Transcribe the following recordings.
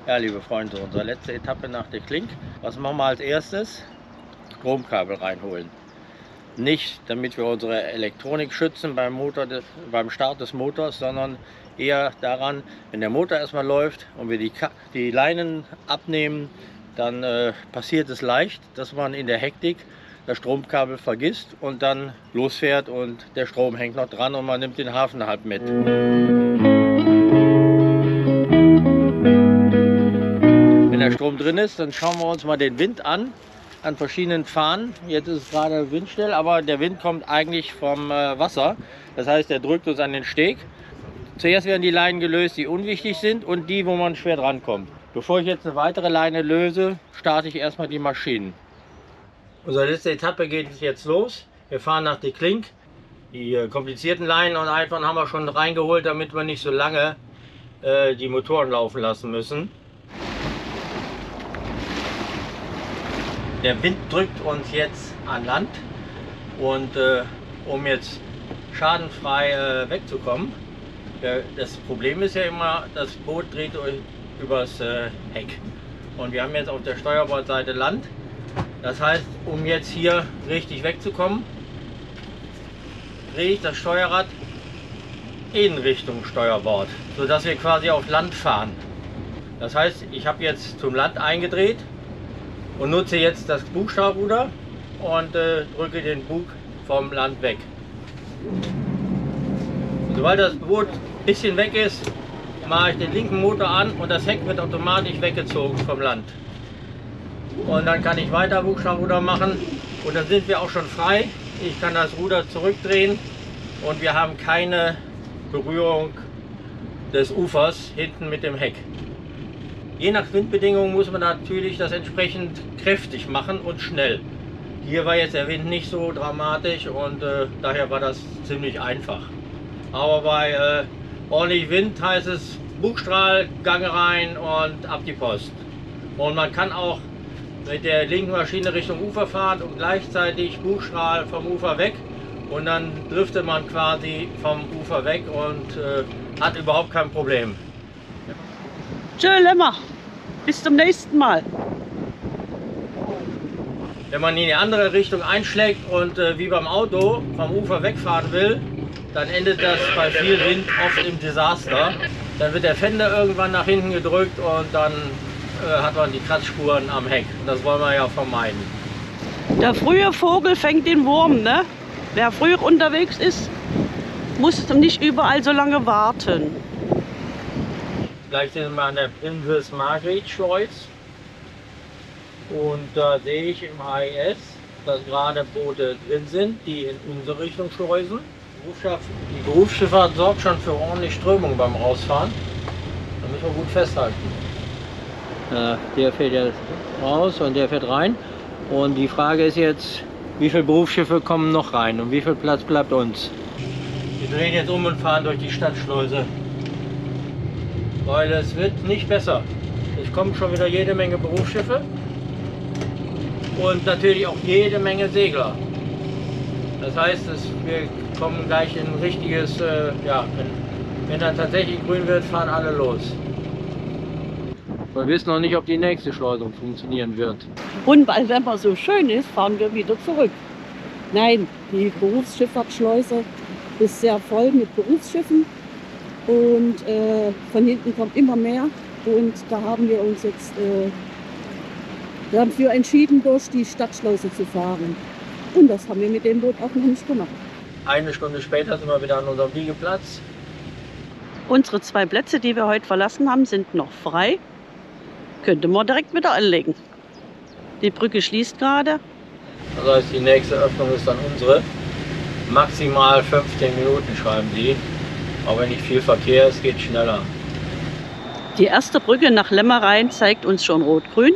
Ja, liebe Freunde, unsere letzte Etappe nach der Klink. Was machen wir als erstes? Stromkabel reinholen. Nicht, damit wir unsere Elektronik schützen beim Start des Motors, sondern eher daran, wenn der Motor erstmal läuft und wir die Leinen abnehmen, dann passiert es leicht, dass man in der Hektik das Stromkabel vergisst und dann losfährt und der Strom hängt noch dran und man nimmt den Hafen halt mit. Wenn der Strom drin ist, dann schauen wir uns mal den Wind an verschiedenen Fahnen. Jetzt ist es gerade windstill, aber der Wind kommt eigentlich vom Wasser. Das heißt, er drückt uns an den Steg. Zuerst werden die Leinen gelöst, die unwichtig sind und die, wo man schwer drankommt. Bevor ich jetzt eine weitere Leine löse, starte ich erstmal die Maschinen. Unsere letzte Etappe geht jetzt los. Wir fahren nach der Klink. Die komplizierten Leinen und Eifern haben wir schon reingeholt, damit wir nicht so lange die Motoren laufen lassen müssen. Der Wind drückt uns jetzt an Land und um jetzt schadenfrei wegzukommen, das Problem ist ja immer, das Boot dreht übers Heck und wir haben jetzt auf der Steuerbordseite Land. Das heißt, um jetzt hier richtig wegzukommen, drehe ich das Steuerrad in Richtung Steuerbord, sodass wir quasi auf Land fahren. Das heißt, ich habe jetzt zum Land eingedreht und nutze jetzt das Bugstrahlruder und drücke den Bug vom Land weg. Und sobald das Boot ein bisschen weg ist, mache ich den linken Motor an und das Heck wird automatisch weggezogen vom Land. Und dann kann ich weiter Bugstrahlruder machen und dann sind wir auch schon frei. Ich kann das Ruder zurückdrehen und wir haben keine Berührung des Ufers hinten mit dem Heck. Je nach Windbedingungen muss man natürlich das entsprechend kräftig machen und schnell. Hier war jetzt der Wind nicht so dramatisch und daher war das ziemlich einfach. Aber bei ordentlich Wind heißt es Bugstrahl, Gang rein und ab die Post. Und man kann auch mit der linken Maschine Richtung Ufer fahren und gleichzeitig Bugstrahl vom Ufer weg. Und dann driftet man quasi vom Ufer weg und hat überhaupt kein Problem. Tschö, Lemmer. Bis zum nächsten Mal. Wenn man in die andere Richtung einschlägt und wie beim Auto vom Ufer wegfahren will, dann endet das bei viel Wind oft im Desaster. Dann wird der Fender irgendwann nach hinten gedrückt und dann hat man die Kratzspuren am Heck. Das wollen wir ja vermeiden. Der frühe Vogel fängt den Wurm, ne? Wer früh unterwegs ist, muss nicht überall so lange warten. Gleich sind wir an der Princess Margret Schleus und da sehe ich im AIS, dass gerade Boote drin sind, die in unsere Richtung schleusen. Die Berufsschifffahrt sorgt schon für ordentlich Strömung beim Rausfahren. Da müssen wir gut festhalten. Der fährt jetzt raus und der fährt rein. Und die Frage ist jetzt, wie viele Berufsschiffe kommen noch rein und wie viel Platz bleibt uns? Wir drehen jetzt um und fahren durch die Stadtschleuse. Weil es wird nicht besser. Es kommen schon wieder jede Menge Berufsschiffe und natürlich auch jede Menge Segler. Das heißt, wir kommen gleich in ein richtiges, wenn dann tatsächlich grün wird, fahren alle los. Wir wissen noch nicht, ob die nächste Schleusung funktionieren wird. Und weil wenn man so schön ist, fahren wir wieder zurück. Nein, die Berufsschifffahrtsschleuse ist sehr voll mit Berufsschiffen und von hinten kommt immer mehr. Und da haben wir uns jetzt dafür entschieden, durch die Stadtschleuse zu fahren. Und das haben wir mit dem Boot auch noch nicht gemacht. Eine Stunde später sind wir wieder an unserem Liegeplatz. Unsere 2 Plätze, die wir heute verlassen haben, sind noch frei. Könnte man direkt wieder anlegen. Die Brücke schließt gerade. Das heißt, die nächste Öffnung ist dann unsere. Maximal 15 Minuten schreiben die. Aber wenn nicht viel Verkehr ist, geht schneller. Die erste Brücke nach Lemmerein zeigt uns schon rot-grün.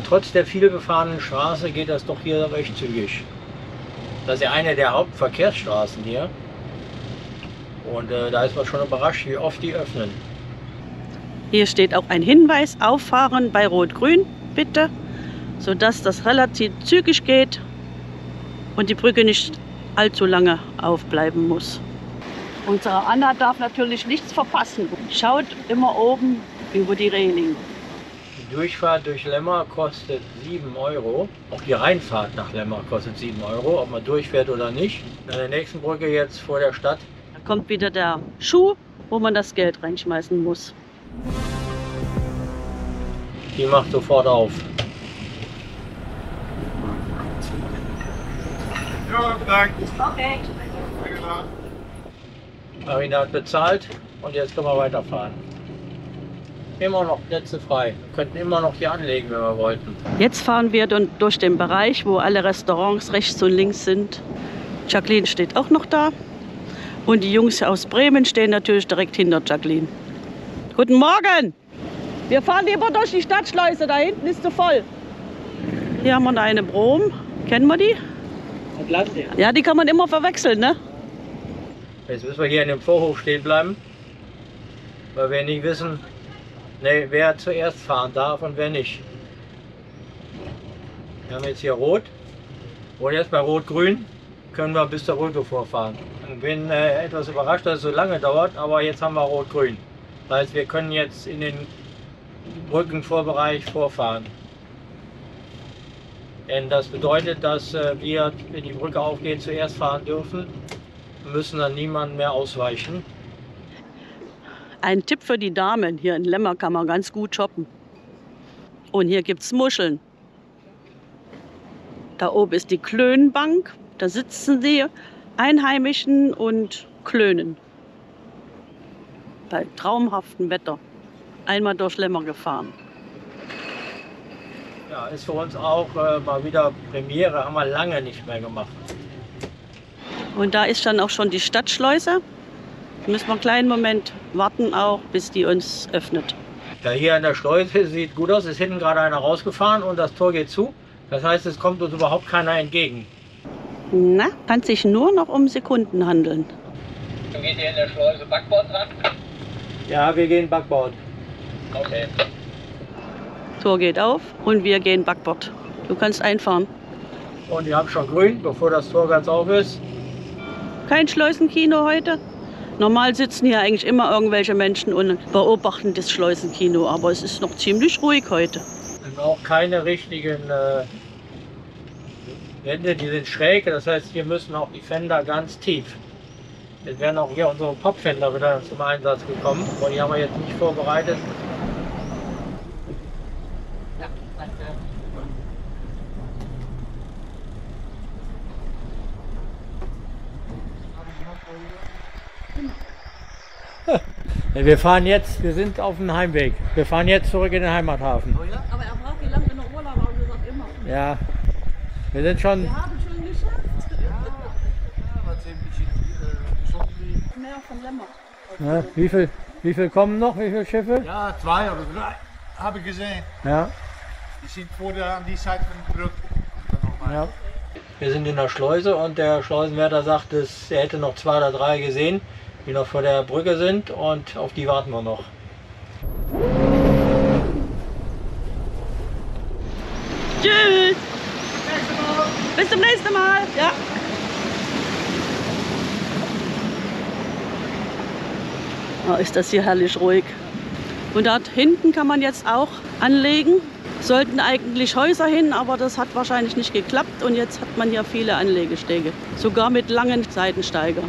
Trotz der viel befahrenen Straße geht das doch hier recht zügig. Das ist ja eine der Hauptverkehrsstraßen hier. Und da ist man schon überrascht, wie oft die öffnen. Hier steht auch ein Hinweis, auffahren bei Rot-Grün, bitte, sodass das relativ zügig geht und die Brücke nicht allzu lange aufbleiben muss. Unsere Anna darf natürlich nichts verpassen. Schaut immer oben über die Reling. Die Durchfahrt durch Lemmer kostet 7 Euro. Auch die Reinfahrt nach Lemmer kostet 7 Euro, ob man durchfährt oder nicht. An der nächsten Brücke jetzt vor der Stadt. Da kommt wieder der Schuh, wo man das Geld reinschmeißen muss. Die macht sofort auf. Ja, danke. Okay. Marina hat bezahlt und jetzt können wir weiterfahren. Immer noch Plätze frei. Wir könnten immer noch hier anlegen, wenn wir wollten. Jetzt fahren wir dann durch den Bereich, wo alle Restaurants rechts und links sind. Jacqueline steht auch noch da. Und die Jungs aus Bremen stehen natürlich direkt hinter Jacqueline. Guten Morgen! Wir fahren lieber durch die Stadtschleuse, da hinten ist zu voll. Hier haben wir eine Brom. Kennen wir die? Atlantik. Ja, die kann man immer verwechseln, ne? Jetzt müssen wir hier in dem Vorhof stehen bleiben, weil wir nicht wissen, wer zuerst fahren darf und wer nicht. Wir haben jetzt hier Rot und jetzt bei Rot-Grün können wir bis zur Brücke vorfahren. Ich bin etwas überrascht, dass es so lange dauert, aber jetzt haben wir Rot-Grün. Das heißt, wir können jetzt in den Brückenvorbereich vorfahren. Denn das bedeutet, dass wir, wenn die Brücke aufgeht, zuerst fahren dürfen. Wir müssen dann niemanden mehr ausweichen. Ein Tipp für die Damen, hier in Lemmer kann man ganz gut shoppen. Und hier gibt es Muscheln. Da oben ist die Klönbank, da sitzen die Einheimischen und klönen. Bei traumhaftem Wetter. Einmal durch Lemmer gefahren. Ja, ist für uns auch mal wieder Premiere, haben wir lange nicht mehr gemacht. Und da ist dann auch schon die Stadtschleuse. Da müssen wir einen kleinen Moment warten, auch bis die uns öffnet. Ja, hier an der Schleuse sieht gut aus, ist hinten gerade einer rausgefahren und das Tor geht zu. Das heißt, es kommt uns überhaupt keiner entgegen. Na, kann sich nur noch um Sekunden handeln. Du gehst hier in der Schleuse Backbord dran? Ja, wir gehen Backbord. Okay. Tor geht auf und wir gehen Backbord. Du kannst einfahren. Und wir haben schon grün, bevor das Tor ganz auf ist. Kein Schleusenkino heute. Normal sitzen hier eigentlich immer irgendwelche Menschen und beobachten das Schleusenkino, aber es ist noch ziemlich ruhig heute. Und auch keine richtigen Wände, die sind schräg, das heißt, hier müssen auch die Fender ganz tief. Jetzt werden auch hier unsere Popfender wieder zum Einsatz gekommen, aber die haben wir jetzt nicht vorbereitet. Wir fahren jetzt, wir sind auf dem Heimweg. Wir fahren jetzt zurück in den Heimathafen. Oh ja? Aber er fragt, wie lange wir noch Urlaub haben, wir sagen immer. Ja, wir sind schon. Wir haben schon geschafft. Mehr von Lemmer. Ja, wie viel kommen noch? Wie viele Schiffe? Ja, 2 oder 3 habe ich gesehen. Ja. Die sind an die Seite von der Brücke. Ja. Wir sind in der Schleuse und der Schleusenwärter sagt, er hätte noch 2 oder 3 gesehen, die noch vor der Brücke sind und auf die warten wir noch. Tschüss. Bis zum nächsten Mal. Ja. Oh, ist das hier herrlich ruhig. Und dort hinten kann man jetzt auch anlegen. Sollten eigentlich Häuser hin, aber das hat wahrscheinlich nicht geklappt. Und jetzt hat man hier viele Anlegestege. Sogar mit langen Seitensteiger.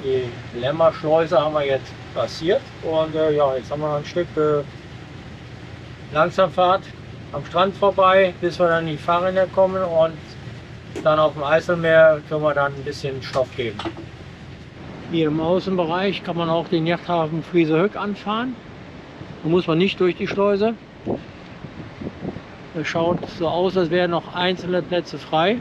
Die Lemmer-Schleuse haben wir jetzt passiert. Und ja, jetzt haben wir noch ein Stück Langsamfahrt am Strand vorbei, bis wir dann in die Fahrrinne kommen. Und dann auf dem Eiselmeer können wir dann ein bisschen Stoff geben. Hier im Außenbereich kann man auch den Yachthafen Friesehöck anfahren. Da muss man nicht durch die Schleuse. Es schaut so aus, als wären noch einzelne Plätze frei.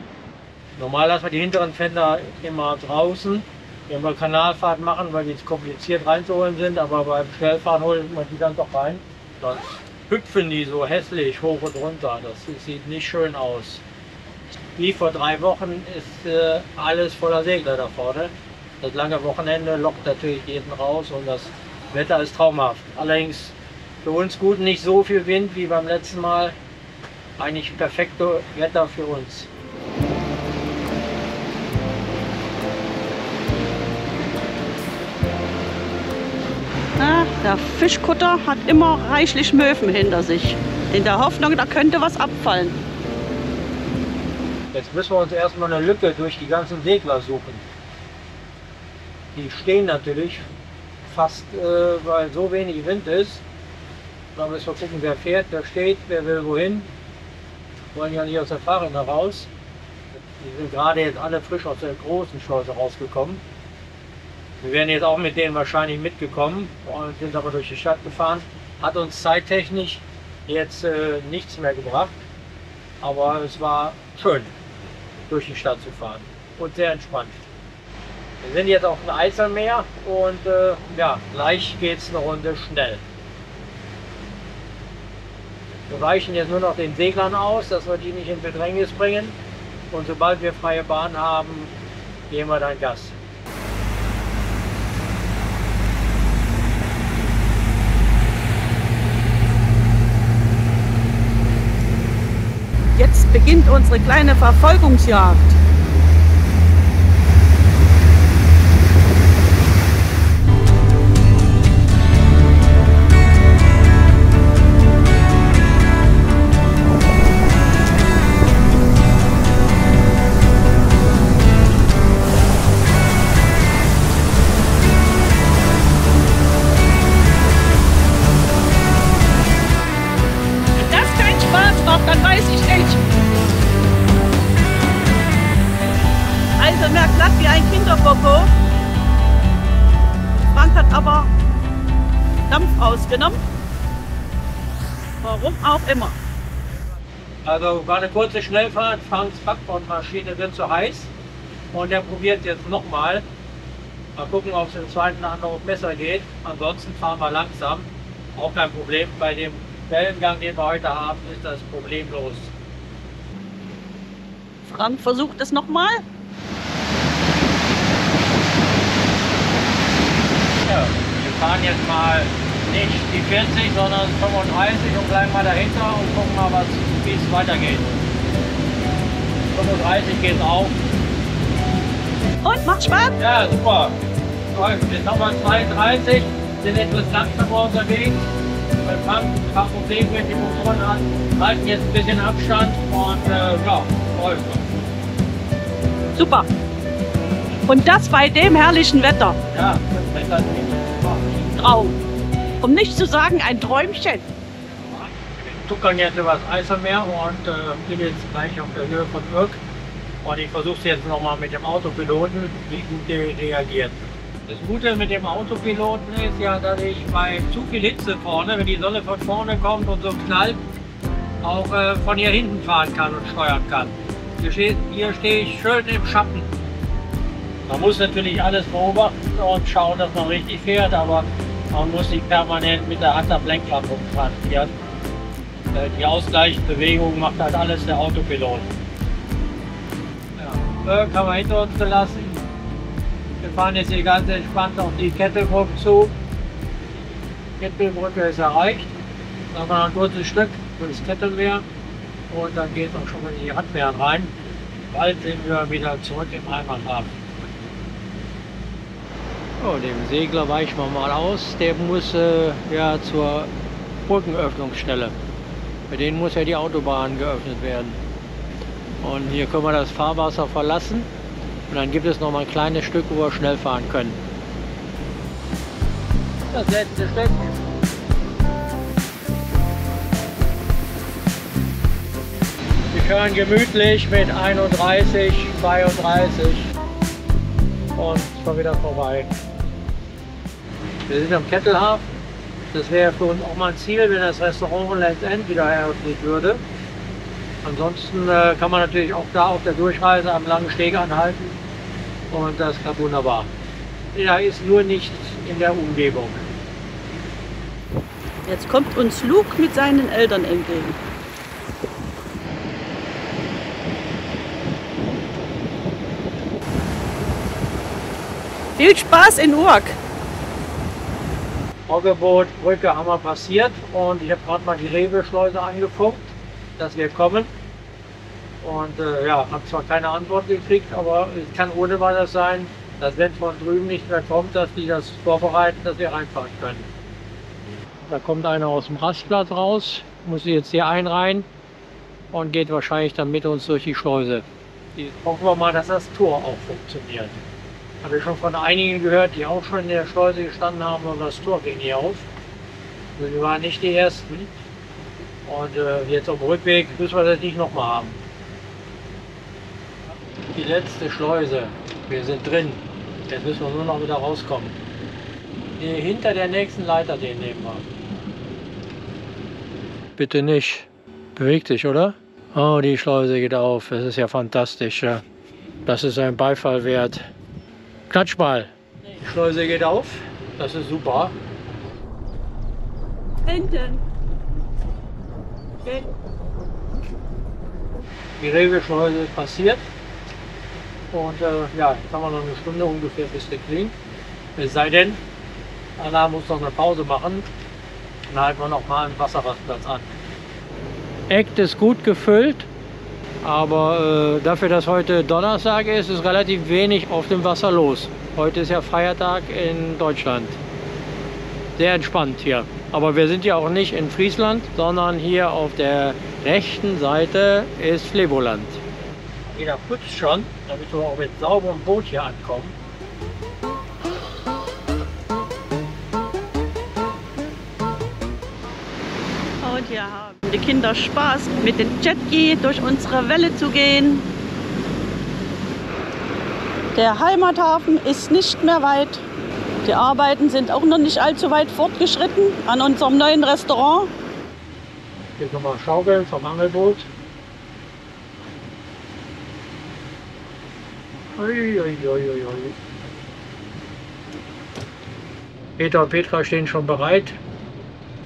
Normal lassen wir die hinteren Fender immer draußen, wenn wir Kanalfahrt machen, weil die jetzt kompliziert reinzuholen sind, aber beim Schnellfahren holen wir die dann doch rein. Sonst hüpfen die so hässlich hoch und runter. Das sieht nicht schön aus. Wie vor 3 Wochen ist alles voller Segler da vorne. Das lange Wochenende lockt natürlich jeden raus und das Wetter ist traumhaft. Allerdings für uns gut, nicht so viel Wind wie beim letzten Mal. Eigentlich perfekte Wetter für uns. Der Fischkutter hat immer reichlich Möwen hinter sich. In der Hoffnung, da könnte was abfallen. Jetzt müssen wir uns erstmal eine Lücke durch die ganzen Segler suchen. Die stehen natürlich fast, weil so wenig Wind ist. Da müssen wir gucken, wer fährt, wer steht, wer will wohin. Wollen ja nicht aus der Fahrrinne raus. Die sind gerade jetzt alle frisch aus der großen Schleuse rausgekommen. Wir wären jetzt auch mit denen wahrscheinlich mitgekommen und sind aber durch die Stadt gefahren. Hat uns zeittechnisch jetzt nichts mehr gebracht, aber es war schön, durch die Stadt zu fahren und sehr entspannt. Wir sind jetzt auf dem Eiselmeer und ja, gleich geht es eine Runde schnell. Wir weichen jetzt nur noch den Seglern aus, dass wir die nicht in Bedrängnis bringen. Und sobald wir freie Bahn haben, geben wir dann Gas. Jetzt beginnt unsere kleine Verfolgungsjagd. Dann weiß ich nicht. Also mehr glatt wie ein Kinderpopo. Frank hat aber Dampf ausgenommen. Warum auch immer. Also war eine kurze Schnellfahrt, Franks Backbordmaschine wird zu heiß und er probiert jetzt nochmal. Mal gucken, ob es im zweiten Anlauf besser geht. Ansonsten fahren wir langsam. Auch kein Problem. Bei dem Wellengang, den wir heute haben, ist das problemlos. Frank versucht es nochmal. Ja, wir fahren jetzt mal nicht die 40, sondern 35 und bleiben mal dahinter und gucken mal, wie es weitergeht. 35 geht auch. Und macht Spaß? Ja, super. Jetzt haben wir 32, sind etwas langsamer unterwegs. Weil Frank ein paar Probleme mit den Motoren hat, halten jetzt ein bisschen Abstand und ja, läuft. Super. Und das bei dem herrlichen Wetter. Ja, das Wetter ist super. Traum. Um nicht zu sagen, ein Träumchen. Wir tuckern jetzt über das Eiselmeer und bin jetzt gleich auf der Höhe von Irk. Und ich versuche es jetzt nochmal mit dem Autopiloten, wie gut der reagiert. Das Gute mit dem Autopiloten ist ja, dass ich bei zu viel Hitze vorne, wenn die Sonne von vorne kommt und so knallt, auch von hier hinten fahren kann und steuern kann. Hier stehe ich schön im Schatten. Man muss natürlich alles beobachten und schauen, dass man richtig fährt, aber man muss sich permanent mit der Hand am Lenkrad rumfahren. Die Ausgleichsbewegung macht halt alles der Autopilot. Ja, Irk haben wir hinter uns gelassen. Wir fahren jetzt hier ganz entspannt auf die Kettelbrücke zu. Die Kettelbrücke ist erreicht. Dann haben wir noch ein kurzes Stück durchs Kettelmeer und dann geht es auch schon mal in die Radmeeren rein. Bald sind wir wieder zurück im Heimathafen. So, dem Segler weichen wir mal aus. Der muss ja zur Brückenöffnungsstelle. Bei denen muss ja die Autobahn geöffnet werden. Und hier können wir das Fahrwasser verlassen. Und dann gibt es noch mal ein kleines Stück, wo wir schnell fahren können. Das letzte Stück. Wir fahren gemütlich mit 31, 32 und schon wieder vorbei. Wir sind am Kettelhafen. Das wäre für uns auch mal ein Ziel, wenn das Restaurant Lands End wieder eröffnet würde. Ansonsten kann man natürlich auch da auf der Durchreise am langen Steg anhalten und das klappt wunderbar. Er ist nur nicht in der Umgebung. Jetzt kommt uns Luke mit seinen Eltern entgegen. Viel Spaß in Urk! Oggebot-Brücke haben wir passiert und ich habe gerade mal die Rewe-Schleuse angefunkt, dass wir kommen. Und ja, habe zwar keine Antwort gekriegt, aber es kann ohne weiteres sein, dass wenn von drüben nicht mehr kommt, dass die das vorbereiten, dass wir reinfahren können. Da kommt einer aus dem Rastplatz raus, muss jetzt hier einreihen und geht wahrscheinlich dann mit uns durch die Schleuse. Jetzt hoffen wir mal, dass das Tor auch funktioniert. Habe ich schon von einigen gehört, die auch schon in der Schleuse gestanden haben und das Tor ging hier auf. Also wir waren nicht die Ersten. Und jetzt auf dem Rückweg müssen wir das nicht nochmal haben. Die letzte Schleuse. Wir sind drin. Jetzt müssen wir nur noch wieder rauskommen. Hier hinter der nächsten Leiter, den nehmen wir. Bitte nicht. Bewegt dich, oder? Oh, die Schleuse geht auf. Das ist ja fantastisch. Ja. Das ist ein Beifall wert. Klatsch mal. Die Schleuse geht auf. Das ist super. Hinten. Okay. Die Rewe-Schleuse ist passiert. Und ja, jetzt haben wir noch eine Stunde ungefähr bis der klingt. Es sei denn, Anna muss noch eine Pause machen. Dann halten wir noch mal einen Wasserrastplatz an. Eck ist gut gefüllt, aber dafür, dass heute Donnerstag ist, ist relativ wenig auf dem Wasser los. Heute ist ja Feiertag in Deutschland. Sehr entspannt hier. Aber wir sind ja auch nicht in Friesland, sondern hier auf der rechten Seite ist Flevoland. Jeder putzt schon, damit wir auch mit sauberem Boot hier ankommen. Und hier haben die Kinder Spaß, mit dem Jetski durch unsere Welle zu gehen. Der Heimathafen ist nicht mehr weit. Die Arbeiten sind auch noch nicht allzu weit fortgeschritten an unserem neuen Restaurant. Hier nochmal schaukeln vom Angelboot. Ui, ui, ui, ui. Peter und Petra stehen schon bereit.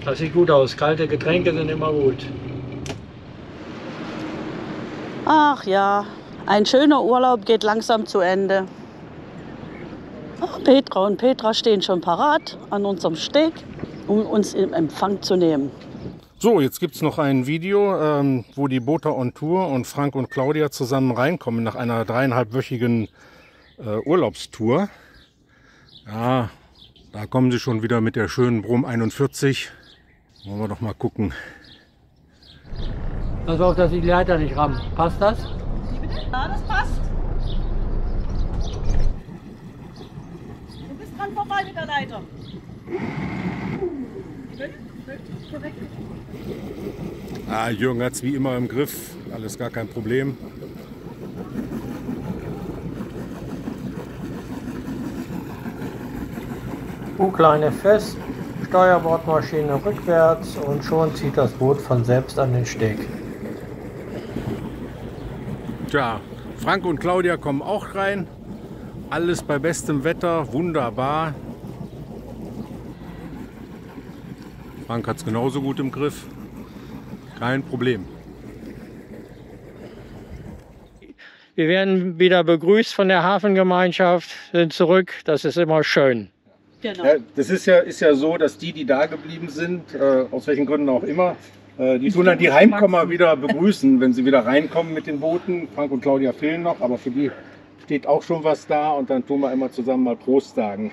Das sieht gut aus. Kalte Getränke sind immer gut. Ach ja, ein schöner Urlaub geht langsam zu Ende. Petra und Petra stehen schon parat an unserem Steg, um uns in Empfang zu nehmen. So, jetzt gibt es noch ein Video, wo die Boater on Tour und Frank und Claudia zusammen reinkommen nach einer 3,5-wöchigen Urlaubstour. Ja, da kommen sie schon wieder mit der schönen Brom 41. Wollen wir doch mal gucken. Pass auf, dass die Leiter nicht rammen. Passt das? Ja, das passt. Du bist dran vorbei mit der Leiter. Ah, Jürgen hat es wie immer im Griff. Alles gar kein Problem. Bugleine fest, Steuerbordmaschine rückwärts und schon zieht das Boot von selbst an den Steg. Tja, Frank und Claudia kommen auch rein. Alles bei bestem Wetter, wunderbar. Frank hat es genauso gut im Griff. Kein Problem. Wir werden wieder begrüßt von der Hafengemeinschaft, sind zurück. Das ist immer schön. Genau. Ja, das ist ja so, dass die da geblieben sind, aus welchen Gründen auch immer, die tun dann die Heimkommer wieder begrüßen, wenn sie wieder reinkommen mit den Booten. Frank und Claudia fehlen noch, aber für die steht auch schon was da und dann tun wir immer zusammen mal Prost sagen.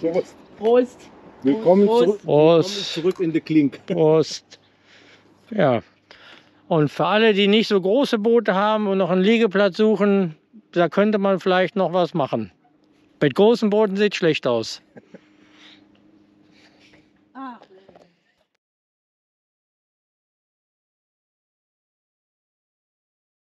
Prost. Prost. Willkommen, Prost. Willkommen zurück in die Klink. Prost. Ja. Und für alle, die nicht so große Boote haben und noch einen Liegeplatz suchen, da könnte man vielleicht noch was machen. Mit großen Booten sieht es schlecht aus.